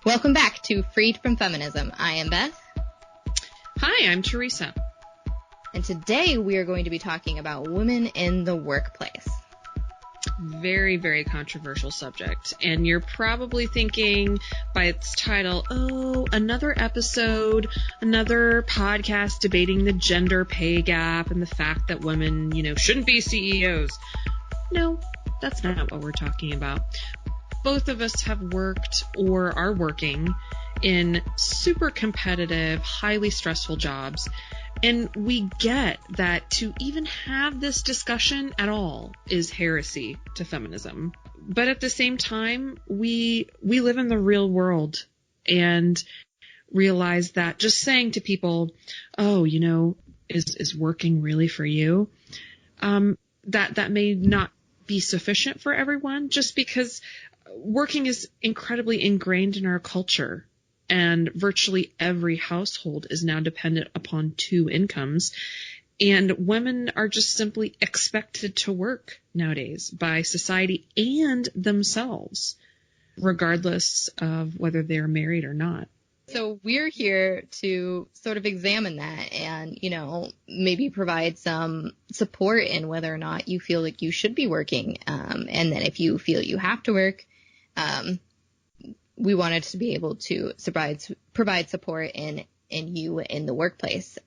Welcome back to Freed from Feminism. I am Beth. Hi, I'm Teresa. And today we are going to be talking about women in the workplace. Very, very controversial subject. And you're probably thinking by its title, oh, another episode, another podcast debating the gender pay gap and the fact that women, shouldn't be CEOs. No, that's not what we're talking about. Both of us have worked or are working in super competitive, highly stressful jobs. And we get that to even have this discussion at all is heresy to feminism. But at the same time, we live in the real world and realize that just saying to people, oh, is working really for you? That may not be sufficient for everyone, just because working is incredibly ingrained in our culture. And virtually every household is now dependent upon two incomes. And women are just simply expected to work nowadays by society and themselves, regardless of whether they're married or not. So we're here to sort of examine that and, maybe provide some support in whether or not you feel like you should be working. And then if you feel you have to work, we wanted to be able to provide support in you in the workplace.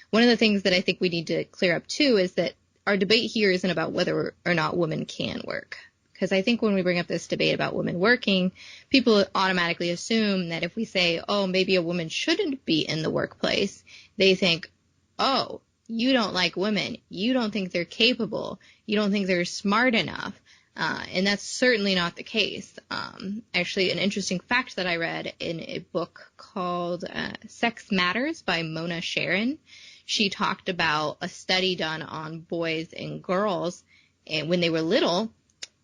One of the things that I think we need to clear up too is that our debate here isn't about whether or not women can work. Because I think when we bring up this debate about women working, people automatically assume that if we say, oh, maybe a woman shouldn't be in the workplace, they think, oh, you don't like women. You don't think they're capable. You don't think they're smart enough. And that's certainly not the case. Actually, an interesting fact that I read in a book called Sex Matters by Mona Sharon, she talked about a study done on boys and girls and when they were little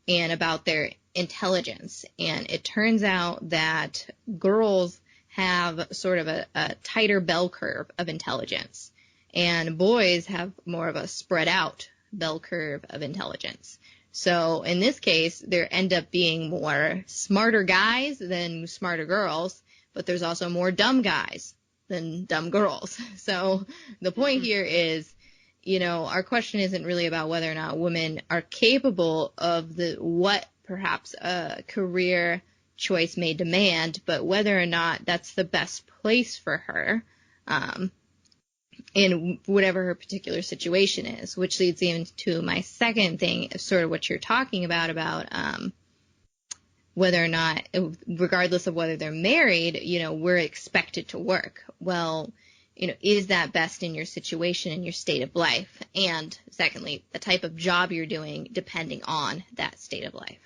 and about their intelligence. And it turns out that girls have sort of a tighter bell curve of intelligence, and boys have more of a spread out bell curve of intelligence. So in this case, there end up being more smarter guys than smarter girls, but there's also more dumb guys than dumb girls. So the point here is, our question isn't really about whether or not women are capable of what perhaps a career choice may demand, but whether or not that's the best place for her. In whatever her particular situation is, which leads into my second thing, sort of what you're talking about whether or not, regardless of whether they're married, we're expected to work. Well, is that best in your situation and your state of life? And secondly, the type of job you're doing depending on that state of life.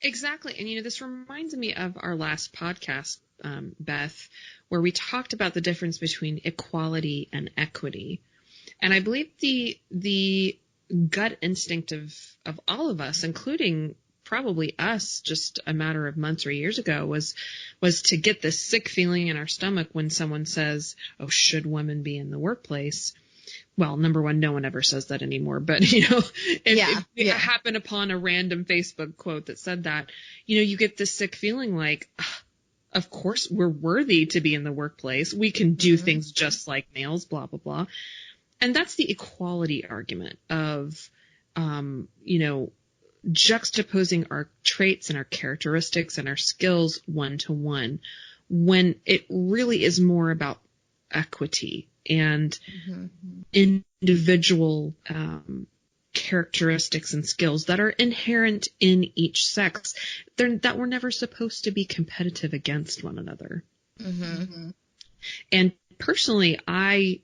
Exactly. And, this reminds me of our last podcast, Beth, where we talked about the difference between equality and equity. And I believe the gut instinct of all of us, including probably us just a matter of months or years ago, was to get this sick feeling in our stomach when someone says, oh, should women be in the workplace? Well, number one, no one ever says that anymore. But, if you happen upon a random Facebook quote that said that, you get this sick feeling like, of course, we're worthy to be in the workplace. We can do things just like males, blah, blah, blah. And that's the equality argument of, juxtaposing our traits and our characteristics and our skills one to one, when it really is more about equity and individual characteristics and skills that are inherent in each sex that we're never supposed to be competitive against one another. And personally, I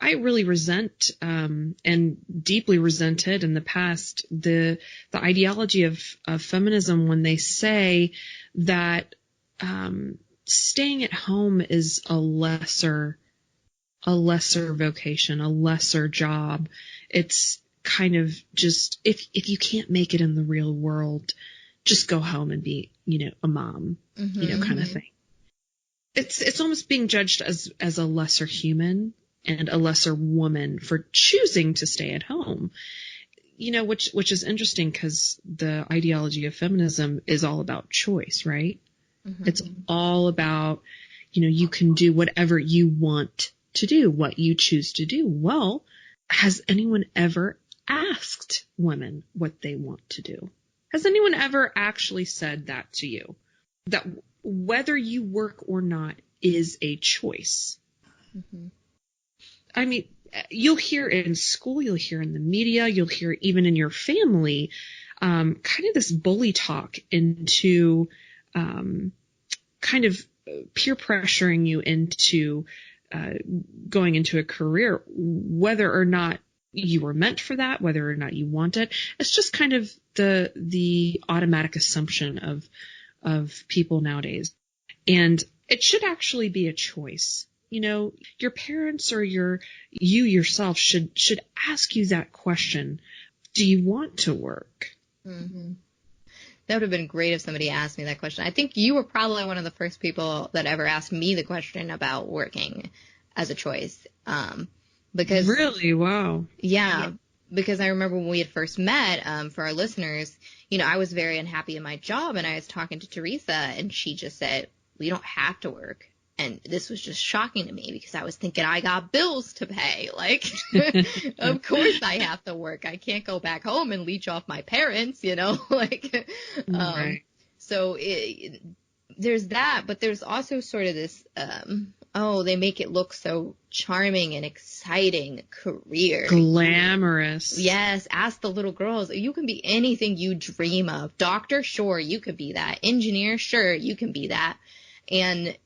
really resent and deeply resented in the past the ideology of feminism when they say that staying at home is a lesser vocation, a lesser job. It's kind of just, if you can't make it in the real world, just go home and be, a mom, kind of thing. It's almost being judged as a lesser human and a lesser woman for choosing to stay at home, which is interesting because the ideology of feminism is all about choice, right? Mm-hmm. It's all about, you can do whatever you want to do, what you choose to do. Well, has anyone ever asked women what they want to do? Has anyone ever actually said that to you? That whether you work or not is a choice. Mm-hmm. I mean, you'll hear it in school, you'll hear in the media, you'll hear even in your family, kind of this bully talk into kind of peer pressuring you into going into a career, whether or not you were meant for that, whether or not you want it. It's just kind of the automatic assumption of people nowadays. And it should actually be a choice. Your parents or you yourself should ask you that question. Do you want to work? Mm-hmm. That would have been great if somebody asked me that question. I think you were probably one of the first people that ever asked me the question about working as a choice. Because really, wow. Yeah, because I remember when we had first met, for our listeners, I was very unhappy in my job, and I was talking to Teresa, and she just said, "We don't have to work." And this was just shocking to me because I was thinking I got bills to pay. Like, of course I have to work. I can't go back home and leech off my parents, like, Right. so there's that, but there's also sort of this, they make it look so charming and exciting career. Glamorous. Yes. Ask the little girls. You can be anything you dream of. Doctor, sure, you could be that. Engineer, sure, you can be that. And,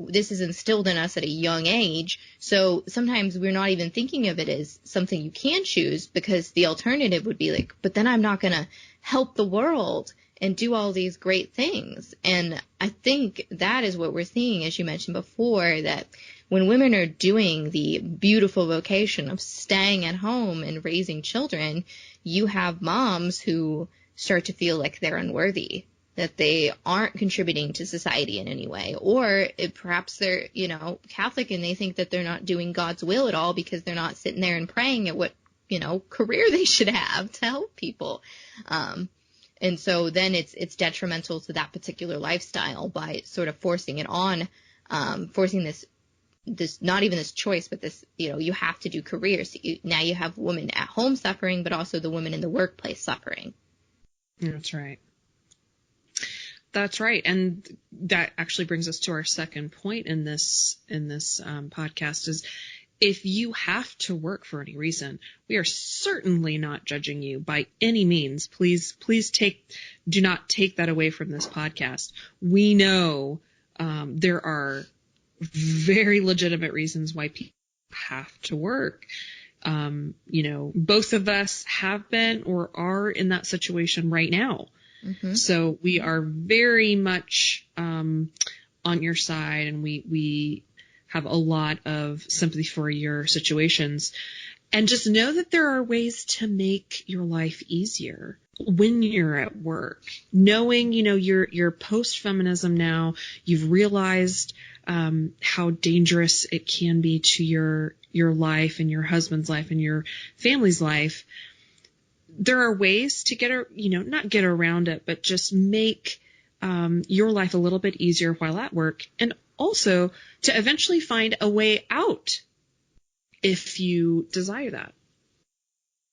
this is instilled in us at a young age. So sometimes we're not even thinking of it as something you can choose, because the alternative would be like, but then I'm not going to help the world and do all these great things. And I think that is what we're seeing, as you mentioned before, that when women are doing the beautiful vocation of staying at home and raising children, you have moms who start to feel like they're unworthy, that they aren't contributing to society in any way, or perhaps they're, Catholic and they think that they're not doing God's will at all because they're not sitting there and praying at what, career they should have to help people. And so then it's detrimental to that particular lifestyle by sort of forcing it on, forcing this, not even this choice, but this, you have to do careers. Now you have women at home suffering, but also the women in the workplace suffering. That's right. That's right. And that actually brings us to our second point in this podcast is, if you have to work for any reason, we are certainly not judging you by any means. Please do not take that away from this podcast. We know there are very legitimate reasons why people have to work. Both of us have been or are in that situation right now. Mm-hmm. So we are very much on your side, and we have a lot of sympathy for your situations. And just know that there are ways to make your life easier when you're at work. Knowing, you're post-feminism now, you've realized how dangerous it can be to your life and your husband's life and your family's life. There are ways to not get around it, but just make your life a little bit easier while at work, and also to eventually find a way out if you desire that.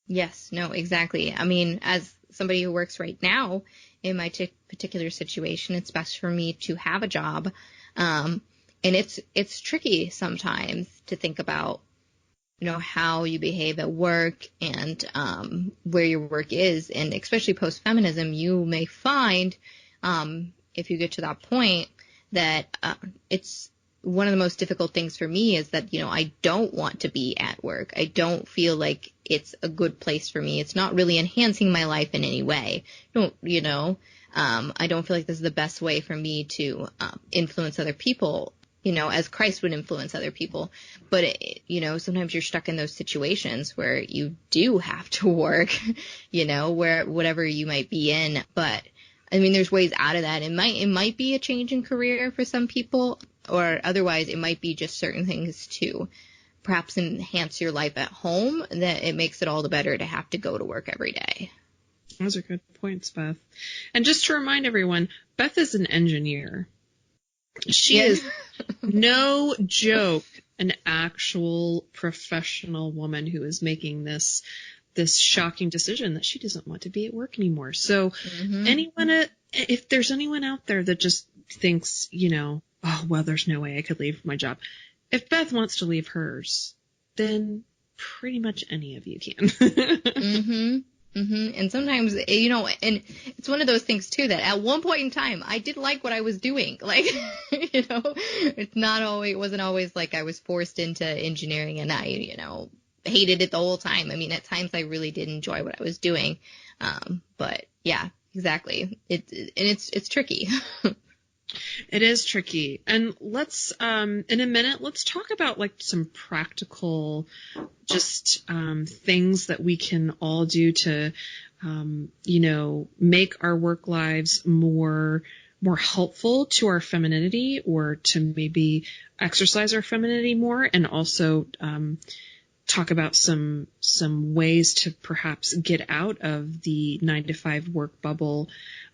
Yes, no, exactly. I mean, as somebody who works right now in my particular situation, it's best for me to have a job. And it's tricky sometimes to think about, how you behave at work and where your work is. And especially post-feminism, you may find, if you get to that point, that it's one of the most difficult things for me is that, I don't want to be at work. I don't feel like it's a good place for me. It's not really enhancing my life in any way. I don't feel like this is the best way for me to influence other people, as Christ would influence other people. But, sometimes you're stuck in those situations where you do have to work, where whatever you might be in. But I mean, there's ways out of that. It might be a change in career for some people, or otherwise it might be just certain things to perhaps enhance your life at home, that it makes it all the better to have to go to work every day. Those are good points, Beth. And just to remind everyone, Beth is an engineer. She is no joke, an actual professional woman who is making this shocking decision that she doesn't want to be at work anymore. So if there's anyone out there that just thinks, oh, well, there's no way I could leave my job. If Beth wants to leave hers, then pretty much any of you can. And sometimes, and it's one of those things too that at one point in time I did like what I was doing. Like, it wasn't always like I was forced into engineering and I, hated it the whole time. I mean, at times I really did enjoy what I was doing. But yeah, exactly. It's tricky. It is tricky. And let's, in a minute, let's talk about like some practical, just, things that we can all do to, make our work lives more helpful to our femininity, or to maybe exercise our femininity more, and also, talk about some ways to perhaps get out of the 9-to-5 work bubble,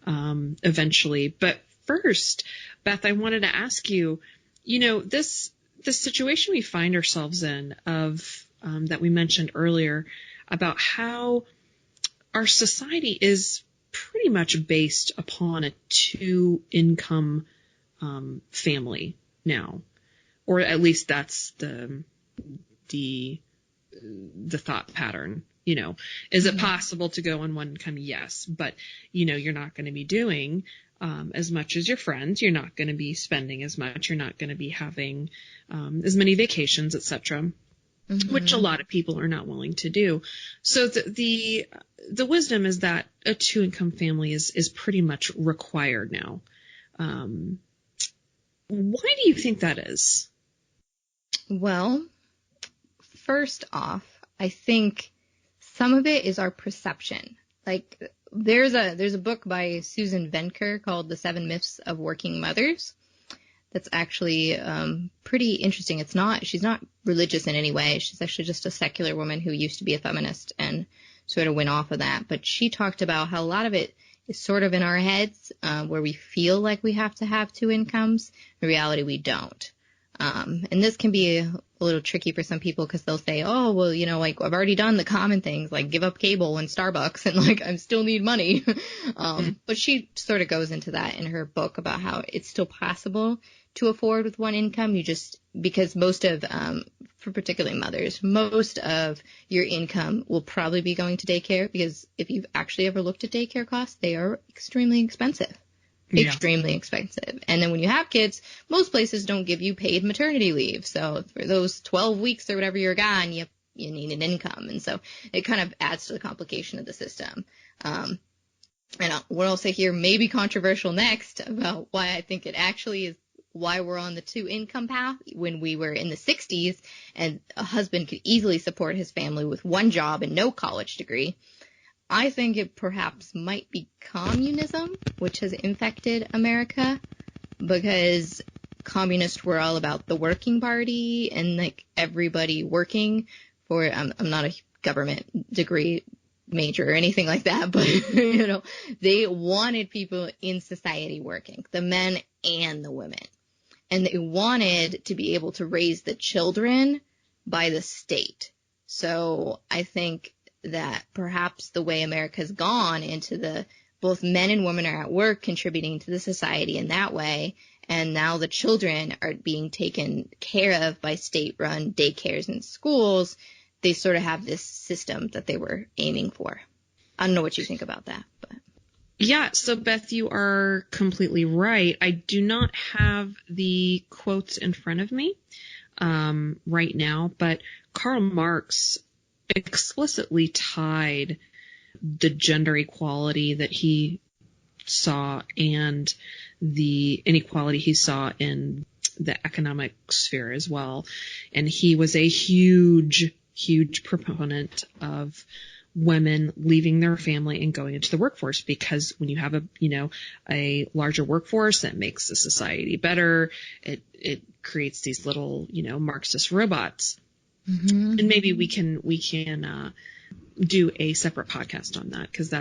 eventually. But first, Beth, I wanted to ask you, this situation we find ourselves in of, that we mentioned earlier, about how our society is pretty much based upon a 2-income, family now, or at least that's the thought pattern. Is it possible to go on one income? Yes, but you're not going to be doing as much as your friends. You're not going to be spending as much. You're not going to be having as many vacations, etc., which a lot of people are not willing to do. So the wisdom is that a 2-income family is pretty much required now. Why do you think that is? Well, first off, I think some of it is our perception. Like, there's a book by Susan Venker called The 7 Myths of Working Mothers that's actually pretty interesting. She's not religious in any way. She's actually just a secular woman who used to be a feminist and sort of went off of that. But she talked about how a lot of it is sort of in our heads, where we feel like we have to have 2 incomes. In reality, we don't. And this can be a little tricky for some people because they'll say, oh, well, like I've already done the common things like give up cable and Starbucks and like I still need money. But she sort of goes into that in her book about how it's still possible to afford with 1 income. Because most of, for particularly mothers, most of your income will probably be going to daycare, because if you've actually ever looked at daycare costs, they are extremely expensive. Extremely expensive. And then when you have kids, most places don't give you paid maternity leave. So for those 12 weeks or whatever you're gone, you need an income. And so it kind of adds to the complication of the system. And what I'll say here may be controversial next about why I think it actually is why we're on the 2-income path. When we were in the 60s and a husband could easily support his family with 1 job and no college degree, I think it perhaps might be communism, which has infected America, because communists were all about the working party and like everybody working for, I'm not a government degree major or anything like that, but they wanted people in society working, the men and the women. And they wanted to be able to raise the children by the state. So I think that perhaps the way America's gone into both men and women are at work contributing to the society in that way, and now the children are being taken care of by state-run daycares and schools, they sort of have this system that they were aiming for. I don't know what you think about that, but. Yeah, so Beth, you are completely right. I do not have the quotes in front of me right now, but Karl Marx explicitly tied the gender equality that he saw and the inequality he saw in the economic sphere as well. And he was a huge proponent of women leaving their family and going into the workforce, because when you have a larger workforce, that makes the society better. It creates these little, Marxist robots. Mm-hmm. And maybe we can do a separate podcast on that, because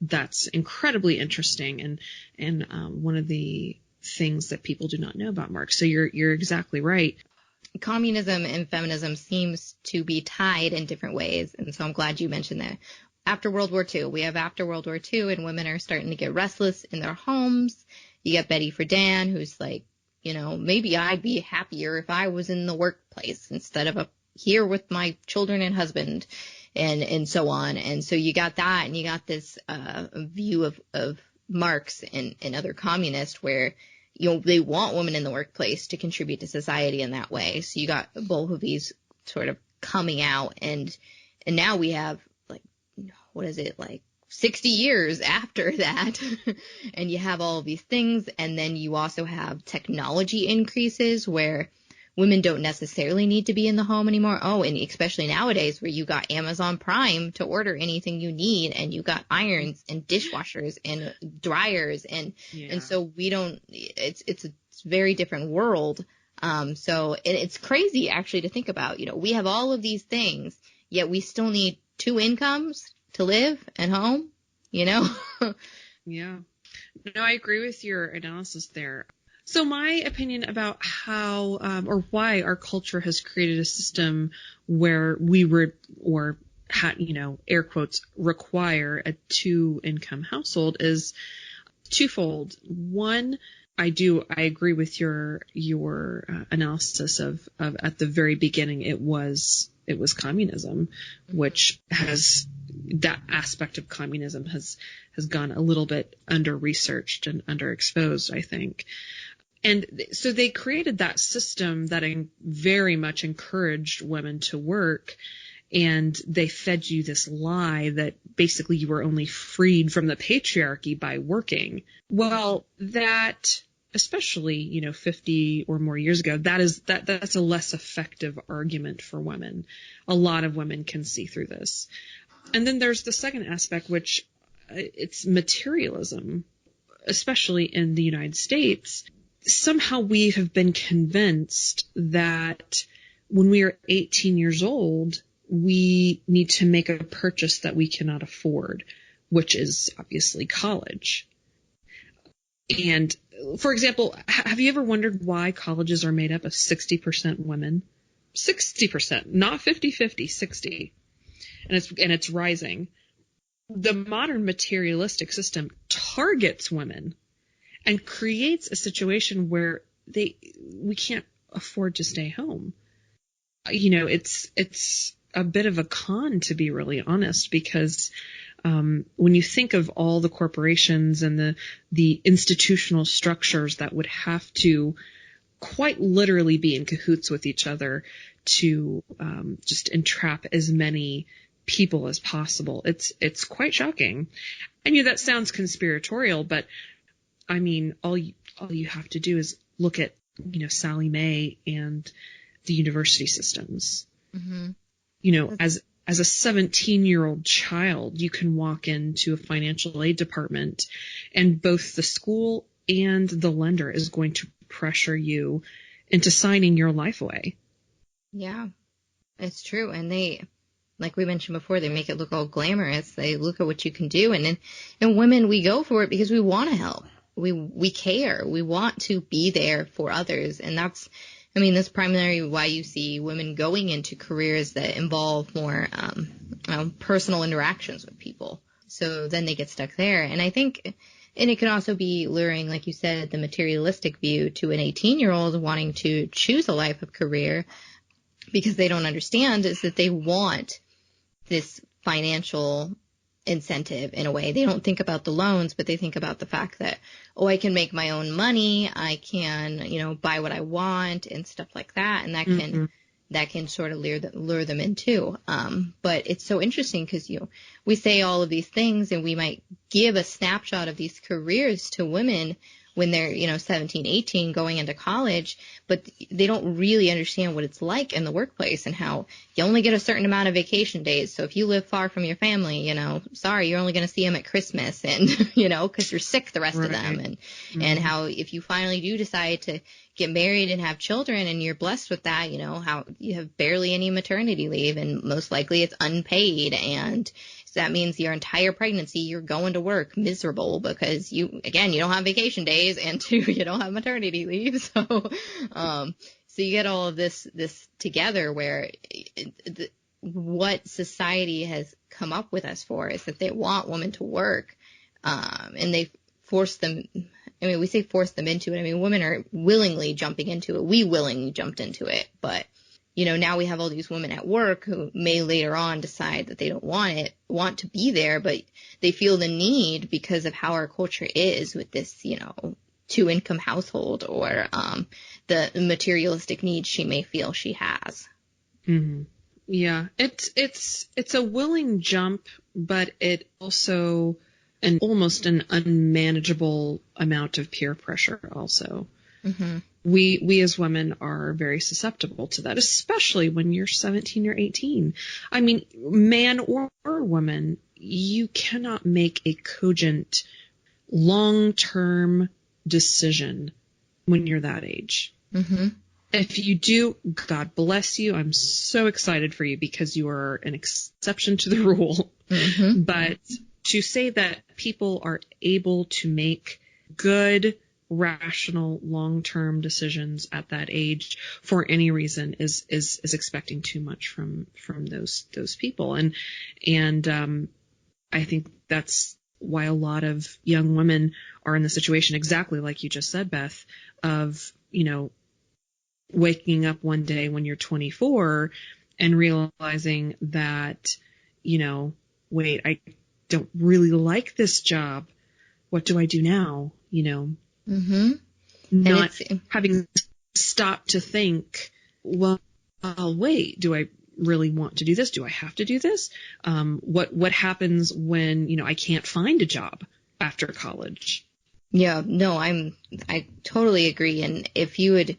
that's incredibly interesting and one of the things that people do not know about Marx. So you're exactly right. Communism and feminism seems to be tied in different ways, and so I'm glad you mentioned that. After World War II, after World War II, and women are starting to get restless in their homes. You got Betty Friedan, who's like, maybe I'd be happier if I was in the workplace instead of here with my children and husband, and so on. And so you got that, and you got this view of Marx and other communists where they want women in the workplace to contribute to society in that way. So you got both of these sort of coming out, and now we have, what is it, 60 years after that, and you have all of these things, and then you also have technology increases where women don't necessarily need to be in the home anymore. Oh, and especially nowadays where you got Amazon Prime to order anything you need, and you got irons and dishwashers and dryers, and so it's a very different world. So it's crazy actually to think about. We have all of these things, yet we still need 2 incomes to live at home, Yeah. No, I agree with your analysis there. So my opinion about how or why our culture has created a system where we air quotes, require a 2-income household is twofold. One, I agree with your analysis of at the very beginning it was communism, which has that aspect of communism has gone a little bit under-researched and underexposed, I think. And so they created that system that very much encouraged women to work, and they fed you this lie that basically you were only freed from the patriarchy by working. Well, that, especially, 50 or more years ago, that's a less effective argument for women. A lot of women can see through this. And then there's the second aspect, which it's materialism, especially in the United States. Somehow we have been convinced that when we are 18 years old, we need to make a purchase that we cannot afford, which is obviously college. And, for example, have you ever wondered why colleges are made up of 60% women? 60%, not 50-50, 60. And it's rising. The modern materialistic system targets women and creates a situation where we can't afford to stay home. It's a bit of a con, to be really honest, because when you think of all the corporations and the institutional structures that would have to quite literally be in cahoots with each other to just entrap as many people as possible, it's quite shocking. I mean, that sounds conspiratorial, but I mean, all you have to do is look at Sallie Mae and the university systems. Mm-hmm. As a 17-year-old child, you can walk into a financial aid department and both the school and the lender is going to pressure you into signing your life away. Yeah, it's true. And they, like we mentioned before, they make it look all glamorous. They look at what you can do. And women, we go for it because we want to help. We care. We want to be there for others. And that's primarily why you see women going into careers that involve more personal interactions with people. So then they get stuck there. And I think, and it can also be luring, like you said, the materialistic view to an 18-year-old wanting to choose a life of career because they don't understand is that they want this financial incentive in a way. They don't think about the loans, but they think about the fact that, I can make my own money. I can, buy what I want and stuff like that. And that can sort of lure them in too. But it's so interesting because, we say all of these things and we might give a snapshot of these careers to women when they're, 17, 18 going into college, but they don't really understand what it's like in the workplace and how you only get a certain amount of vacation days. So if you live far from your family, sorry, you're only going to see them at Christmas and, cause you're sick the rest of them. And how if you finally do decide to get married and have children and you're blessed with that, how you have barely any maternity leave and most likely it's unpaid. And that means your entire pregnancy, you're going to work miserable because you don't have vacation days, and two, you don't have maternity leave. So, so you get all of this together where what society has come up with us for is that they want women to work, and they force them. I mean, we say force them into it. I mean, women are willingly jumping into it. We willingly jumped into it, but now we have all these women at work who may later on decide that they don't want to be there, but they feel the need because of how our culture is with this, 2-income household, or the materialistic needs she may feel she has. Mm-hmm. Yeah, it's a willing jump, but it also almost an unmanageable amount of peer pressure also. Mm-hmm. We as women are very susceptible to that, especially when you're 17 or 18. I mean, man or woman, you cannot make a cogent, long-term decision when you're that age. Mm-hmm. If you do, God bless you. I'm so excited for you because you are an exception to the rule. Mm-hmm. But to say that people are able to make good, rational, long-term decisions at that age for any reason is expecting too much from those people. And I think that's why a lot of young women are in the situation exactly like you just said, Beth, of, waking up one day when you're 24 and realizing that, wait, I don't really like this job. What do I do now? Mm-hmm. Not having stopped to think, well, wait, do I really want to do this? Do I have to do this? What happens when, I can't find a job after college? Yeah, no, I totally agree. And if you had,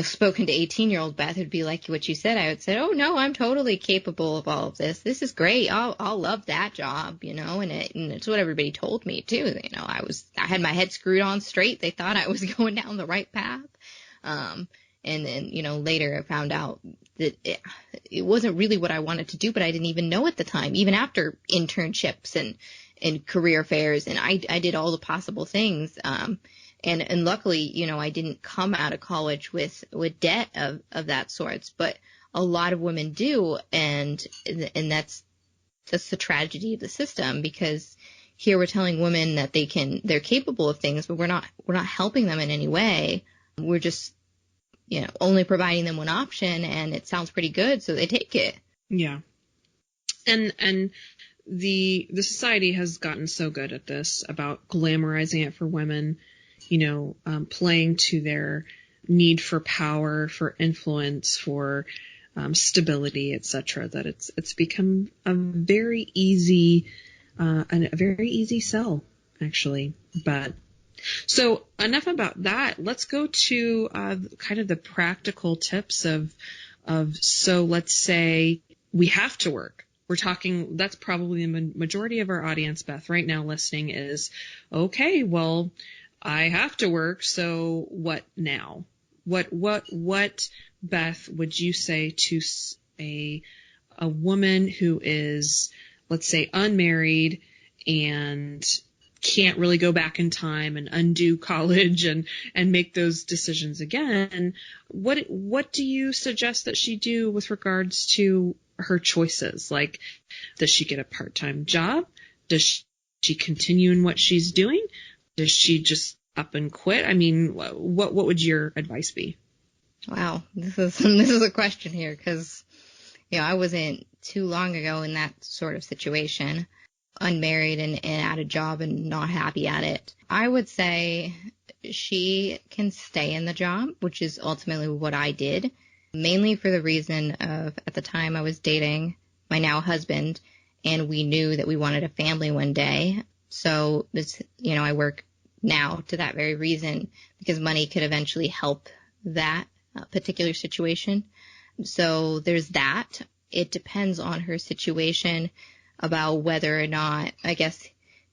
spoken to 18-year-old Beth, it'd be like what you said. I would say, oh no, I'm totally capable of all of this. This is great. I'll love that job, and it's what everybody told me too. I had my head screwed on straight. They thought I was going down the right path. And then, later I found out that it wasn't really what I wanted to do, but I didn't even know at the time, even after internships and career fairs. And I did all the possible things. And luckily, I didn't come out of college with debt of that sorts, but a lot of women do. And that's the tragedy of the system, because here we're telling women that they're capable of things, but we're not helping them in any way. We're just, only providing them one option, and it sounds pretty good, so they take it. Yeah. And the society has gotten so good at this, about glamorizing it for women, playing to their need for power, for influence, for stability, etc., that it's become a very easy sell, actually. But so enough about that. Let's go to kind of the practical tips of so let's say we have to work. We're talking, that's probably the majority of our audience, Beth, right now listening is, okay, well, I have to work, so what now? What, Beth, would you say to a woman who is, let's say, unmarried and can't really go back in time and undo college and make those decisions again? What do you suggest that she do with regards to her choices? Like, does she get a part-time job? Does she continue in what she's doing? Does she just up and quit? I mean, what would your advice be? Wow, this is a question here, because I wasn't too long ago in that sort of situation, unmarried and at a job and not happy at it. I would say she can stay in the job, which is ultimately what I did, mainly for the reason of, at the time I was dating my now husband, and we knew that we wanted a family one day. So this, I work now to that very reason, because money could eventually help that particular situation. So there's that. It depends on her situation about whether or not, I guess,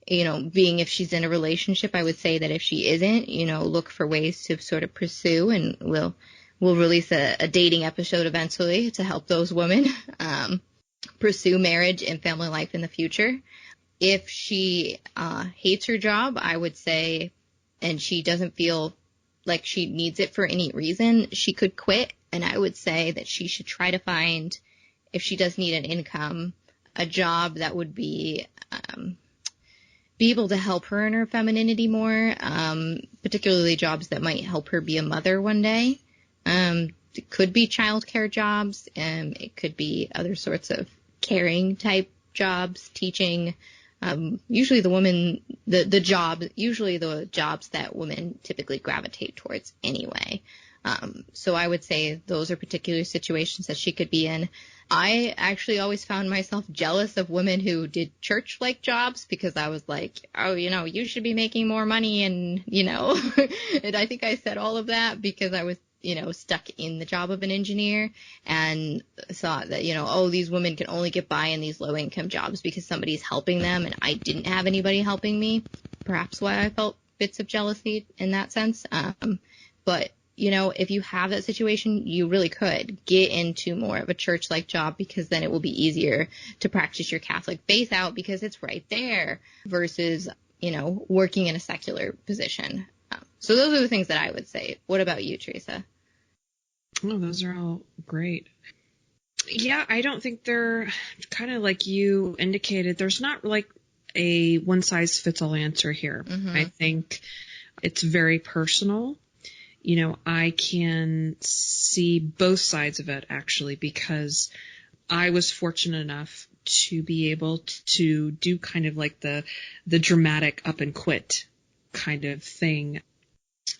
being if she's in a relationship, I would say that if she isn't, look for ways to sort of pursue, and we'll release a dating episode eventually to help those women. pursue marriage and family life in the future. If she hates her job, I would say, and she doesn't feel like she needs it for any reason, she could quit. And I would say that she should try to find, if she does need an income, a job that would be able to help her in her femininity more, particularly jobs that might help her be a mother one day. It could be childcare jobs, and it could be other sorts of caring type jobs, teaching. Usually the jobs that women typically gravitate towards anyway. So I would say those are particular situations that she could be in. I actually always found myself jealous of women who did church-like jobs, because I was like, oh, you should be making more money. And, and I think I said all of that because I was, stuck in the job of an engineer, and thought that, oh, these women can only get by in these low-income jobs because somebody's helping them, and I didn't have anybody helping me. Perhaps why I felt bits of jealousy in that sense. But if you have that situation, you really could get into more of a church-like job, because then it will be easier to practice your Catholic faith out because it's right there, versus, working in a secular position. So those are the things that I would say. What about you, Teresa? Oh, those are all great. Yeah, I don't think they're, kind of like you indicated, there's not like a one-size-fits-all answer here. Mm-hmm. I think it's very personal. I can see both sides of it, actually, because I was fortunate enough to be able to do kind of like the dramatic up and quit kind of thing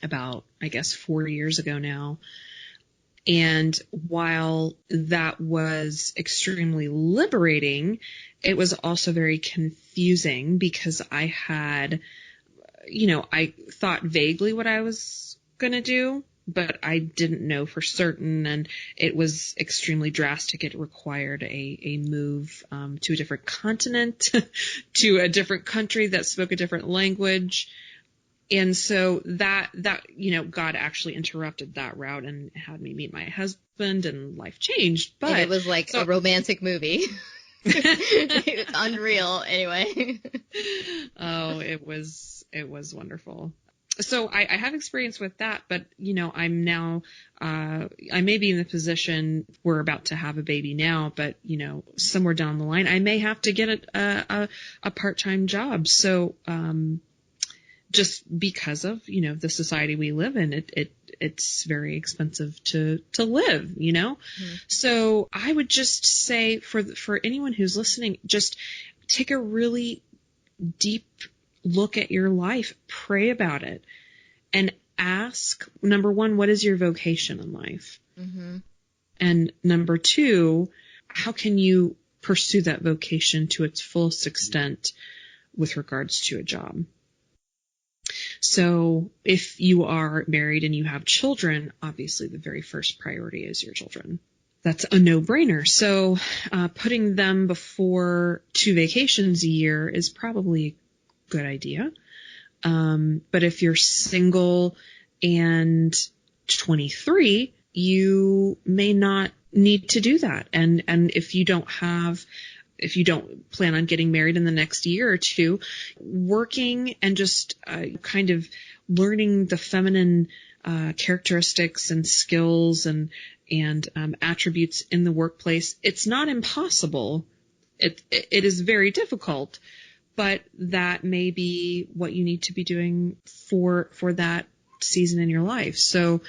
about, I guess, 4 years ago now. And while that was extremely liberating, it was also very confusing, because I had, I thought vaguely what I was going to do, but I didn't know for certain. And it was extremely drastic. It required a move to a different continent, to a different country that spoke a different language. And so that, God actually interrupted that route and had me meet my husband, and life changed. But and it was like a romantic movie. It was unreal anyway. Oh, it was wonderful. So I have experience with that, but I'm now, I may be in the position, we're about to have a baby now, but somewhere down the line, I may have to get a part-time job. So, just because of, the society we live in, it's very expensive to live, Mm-hmm. So I would just say for anyone who's listening, just take a really deep look at your life, pray about it, and ask, number one, what is your vocation in life? Mm-hmm. And number two, how can you pursue that vocation to its fullest extent with regards to a job? So if you are married and you have children, obviously the very first priority is your children. That's a no-brainer. So putting them before 2 vacations a year is probably a good idea. But if you're single and 23, you may not need to do that. And if you don't plan on getting married in the next year or two, working and just kind of learning the feminine characteristics and skills and attributes in the workplace, it's not impossible. It is very difficult, but that may be what you need to be doing for that season in your life. So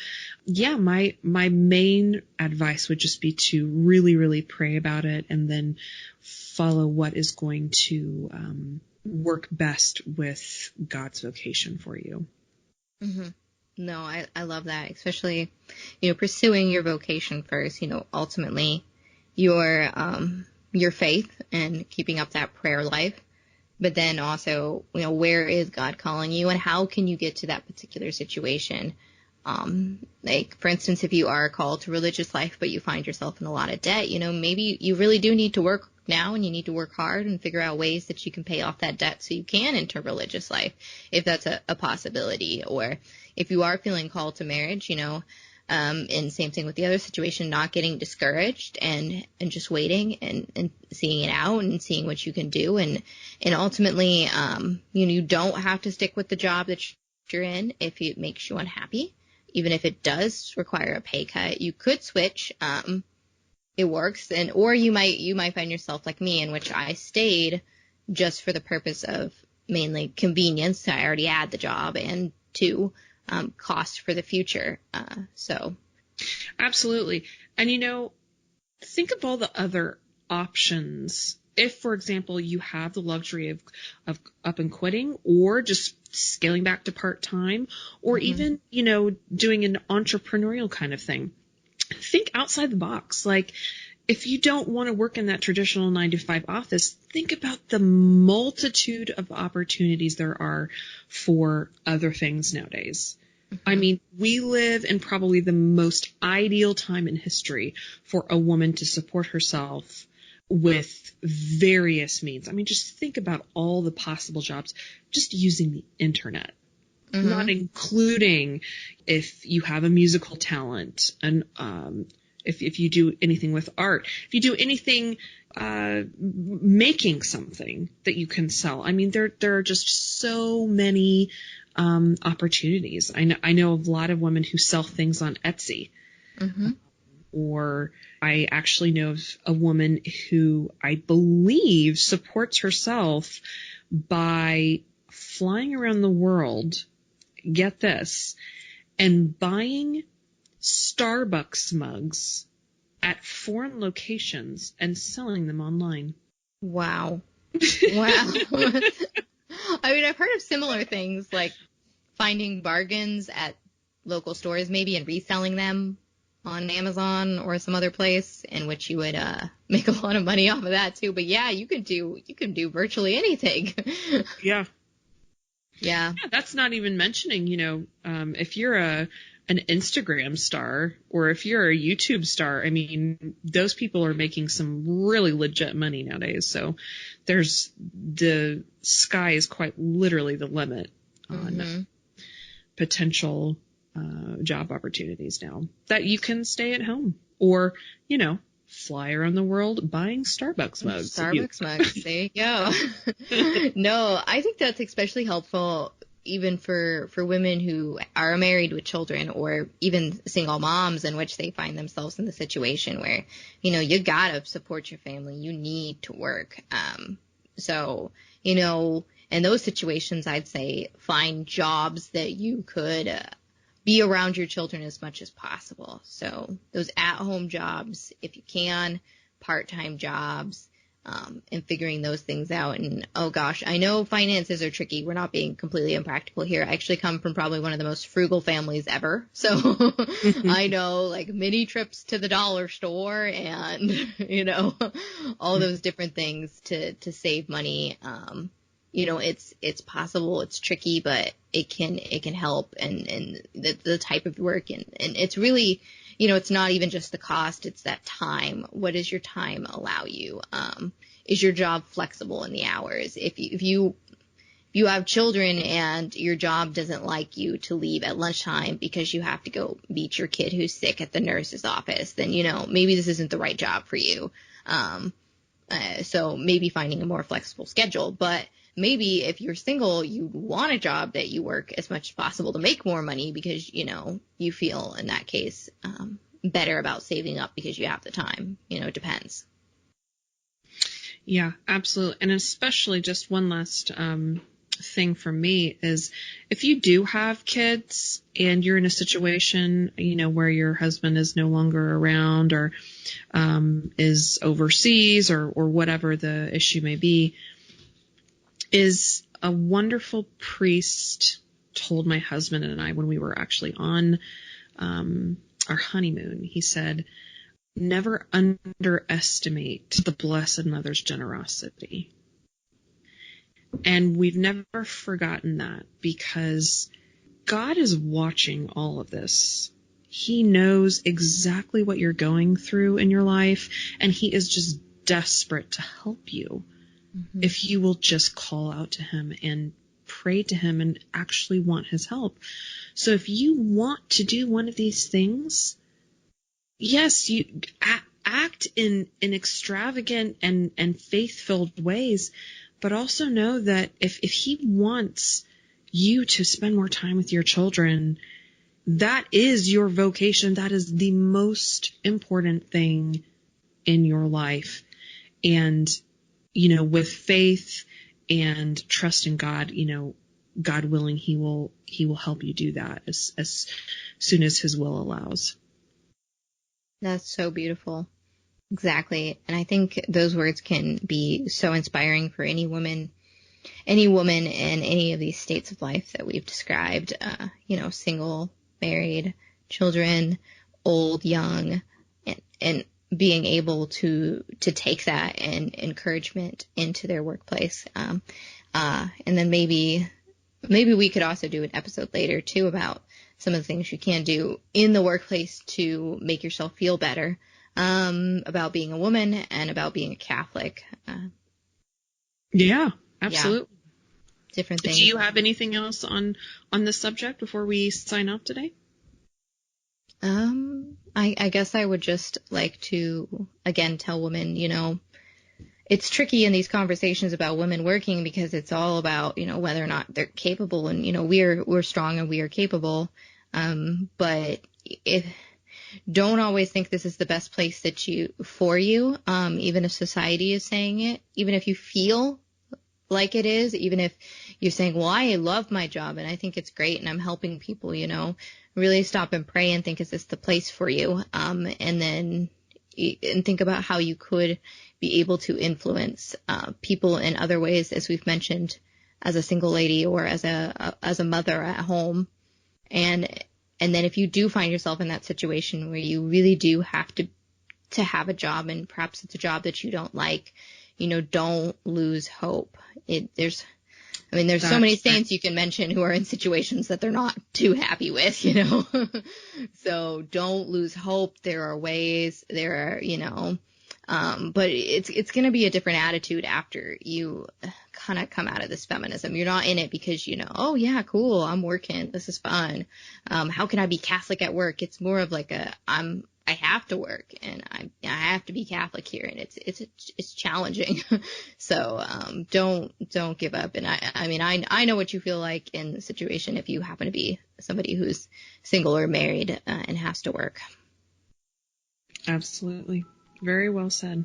yeah, my main advice would just be to really, really pray about it, and then follow what is going to work best with God's vocation for you. Mm-hmm. No, I love that, especially, pursuing your vocation first, ultimately your faith and keeping up that prayer life. But then also, where is God calling you, and how can you get to that particular situation? Like, for instance, if you are called to religious life, but you find yourself in a lot of debt, maybe you really do need to work now, and you need to work hard and figure out ways that you can pay off that debt so you can enter religious life, if that's a possibility. Or if you are feeling called to marriage, And same thing with the other situation, not getting discouraged and just waiting and seeing it out and seeing what you can do. And ultimately, you don't have to stick with the job that you're in if it makes you unhappy. Even if it does require a pay cut, you could switch. It works. Or you might find yourself like me, in which I stayed just for the purpose of mainly convenience. I already had the job, and two, cost for the future. So. Absolutely. And think of all the other options. If, for example, you have the luxury of up and quitting, or just scaling back to part-time, or even, doing an entrepreneurial kind of thing. Think outside the box. Like, if you don't want to work in that traditional 9-to-5 office, think about the multitude of opportunities there are for other things nowadays. I mean, we live in probably the most ideal time in history for a woman to support herself with various means. I mean, just think about all the possible jobs just using the internet. Not including if you have a musical talent, and if you do anything with art, if you do anything making something that you can sell. I mean, there are just so many opportunities. I know of a lot of women who sell things on Etsy. Or I actually know of a woman who I believe supports herself by flying around the world, get this, and buying Starbucks mugs at foreign locations and selling them online. Wow. I mean, I've heard of similar things, like finding bargains at local stores maybe and reselling them on Amazon or some other place, in which you would make a lot of money off of that too. But yeah, you can do virtually anything. Yeah. Yeah. That's not even mentioning, if you're an Instagram star, or if you're a YouTube star, I mean, those people are making some really legit money nowadays. So the sky is quite literally the limit on potential job opportunities now, that you can stay at home or, fly around the world buying Starbucks mugs. Starbucks mugs. There you go. No, I think that's especially helpful even for women who are married with children, or even single moms, in which they find themselves in the situation where, you gotta support your family. You need to work. So, in those situations, I'd say find jobs that you could be around your children as much as possible. So those at-home jobs, if you can, part-time jobs, and figuring those things out. And, oh gosh, I know finances are tricky. We're not being completely impractical here. I actually come from probably one of the most frugal families ever. So I know, like, mini trips to the dollar store and, all those different things to save money. It's possible, it's tricky, but it can help, and the type of work, and it's really, it's not even just the cost, it's that time. What does your time allow you? Is your job flexible in the hours? If you have children and your job doesn't like you to leave at lunchtime because you have to go meet your kid who's sick at the nurse's office, then, maybe this isn't the right job for you. So maybe finding a more flexible schedule. But maybe if you're single, you want a job that you work as much as possible to make more money, because, you feel in that case better about saving up because you have the time. It depends. Yeah, absolutely. And especially, just one last thing for me is, if you do have kids and you're in a situation, where your husband is no longer around, or is overseas, or whatever the issue may be, is a wonderful priest told my husband and I when we were actually on our honeymoon. He said, never underestimate the Blessed Mother's generosity. And we've never forgotten that, because God is watching all of this. He knows exactly what you're going through in your life, and he is just desperate to help you if you will just call out to him and pray to him and actually want his help. So if you want to do one of these things, yes, you act in extravagant and faith-filled ways, but also know that if he wants you to spend more time with your children, that is your vocation. That is the most important thing in your life. And, with faith and trust in God, God willing, he will help you do that as soon as his will allows. That's so beautiful. Exactly. And I think those words can be so inspiring for any woman in any of these states of life that we've described, single, married, children, old, young, and being able to take that and encouragement into their workplace. And then maybe we could also do an episode later too about some of the things you can do in the workplace to make yourself feel better, about being a woman and about being a Catholic. Yeah, absolutely. Yeah, different things. Do you have anything else on this subject before we sign off today? I guess I would just like to, again, tell women, it's tricky in these conversations about women working because it's all about, whether or not they're capable, and, we're strong and we are capable. But don't always think this is the best place for you. Even if society is saying it, even if you feel like it is, even if you're saying, well, I love my job and I think it's great and I'm helping people, really stop and pray and think, is this the place for you? And then think about how you could be able to influence people in other ways, as we've mentioned, as a single lady or as a mother at home. And then if you do find yourself in that situation where you really do have to have a job, and perhaps it's a job that you don't like, don't lose hope. There's so many saints you can mention who are in situations that they're not too happy with, So don't lose hope. There are ways, but it's going to be a different attitude after you kind of come out of this feminism. You're not in it because, oh yeah, cool, I'm working, this is fun. How can I be Catholic at work? It's more of like I have to work and I have to be Catholic here, and it's challenging. So, don't give up. And I know what you feel like in the situation if you happen to be somebody who's single or married and has to work. Absolutely. Very well said.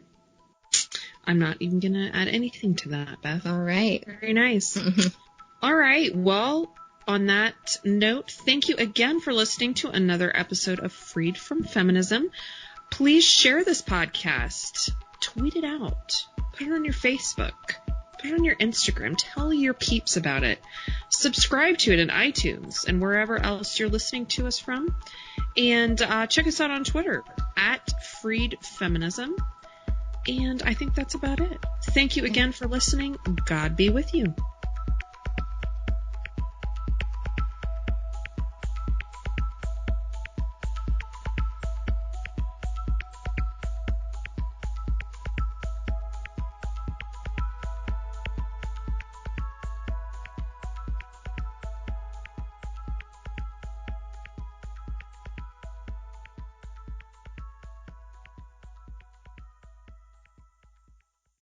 I'm not even going to add anything to that, Beth. All right. Very nice. All right. Well, on that note, thank you again for listening to another episode of Freed from Feminism. Please share this podcast. Tweet it out. Put it on your Facebook. Put it on your Instagram. Tell your peeps about it. Subscribe to it in iTunes and wherever else you're listening to us from. And check us out on Twitter @FreedFeminism. And I think that's about it. Thank you again for listening. God be with you.